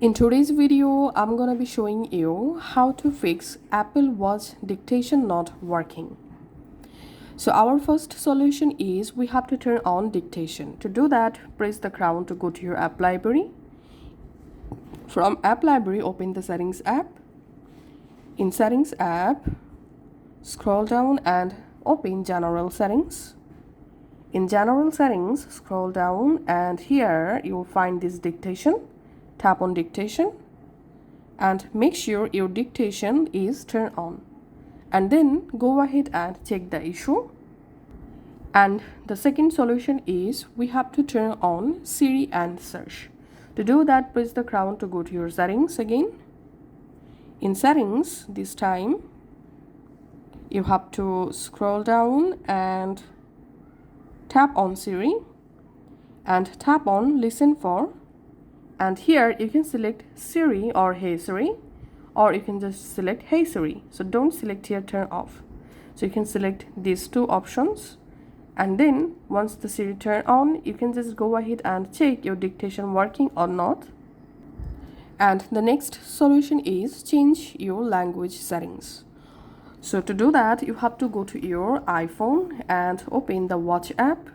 In today's video, I'm gonna be showing you how to fix Apple Watch dictation not working. So our first solution is we have to turn on dictation. To do that, press the crown to go to your app library. From app library, open the settings app. In settings app, scroll down and open general settings. In general settings, scroll down and here you'll find this dictation. Tap on dictation and make sure your dictation is turned on, and then go ahead and check the issue. And the second solution is we have to turn on Siri and search. To do that, press the crown to go to your settings again. In settings, this time you have to scroll down and tap on Siri and tap on listen for. And here you can select Siri or Hey Siri, or you can just select Hey Siri. So don't select here turn off. So you can select these two options, and then once the Siri turn on, you can just go ahead and check your dictation working or not. And the next solution is change your language settings. So to do that, you have to go to your iPhone and open the Watch app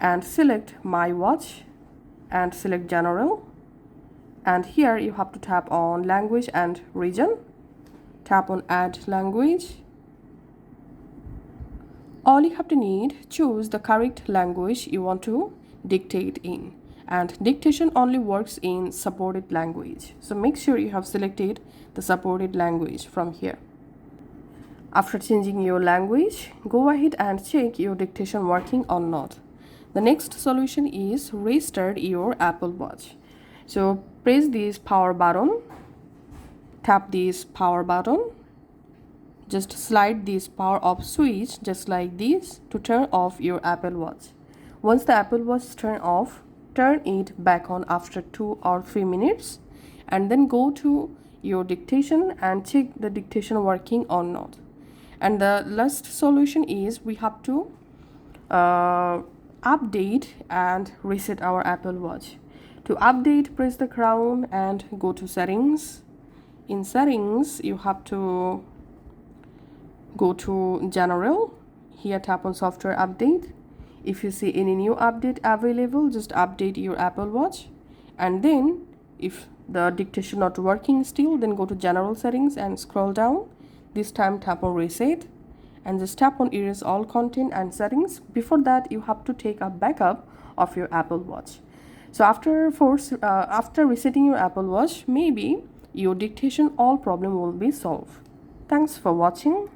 and select My Watch and select general, and here you have to tap on language and region. Tap on add language. All you have to need, choose the correct language you want to dictate in, and dictation only works in supported language, so make sure you have selected the supported language from here. After changing your language, go ahead and check your dictation working or not. The next solution is restart your Apple Watch. So press this power button, tap this power button, just slide this power off switch just like this to turn off your Apple Watch. Once the Apple Watch turn off, turn it back on after 2 or 3 minutes, and then go to your dictation and check the dictation working or not. And the last solution is we have to update and reset our Apple Watch. To update, press the crown and go to settings. In settings, you have to go to general. Here tap on software update. If you see any new update available, just update your Apple Watch. And then if the dictation not working still, then go to general settings and scroll down. This time tap on reset and just tap on erase all content and settings. Before that, you have to take a backup of your Apple Watch. So after resetting your Apple Watch, maybe your dictation all problem will be solved. Thanks for watching.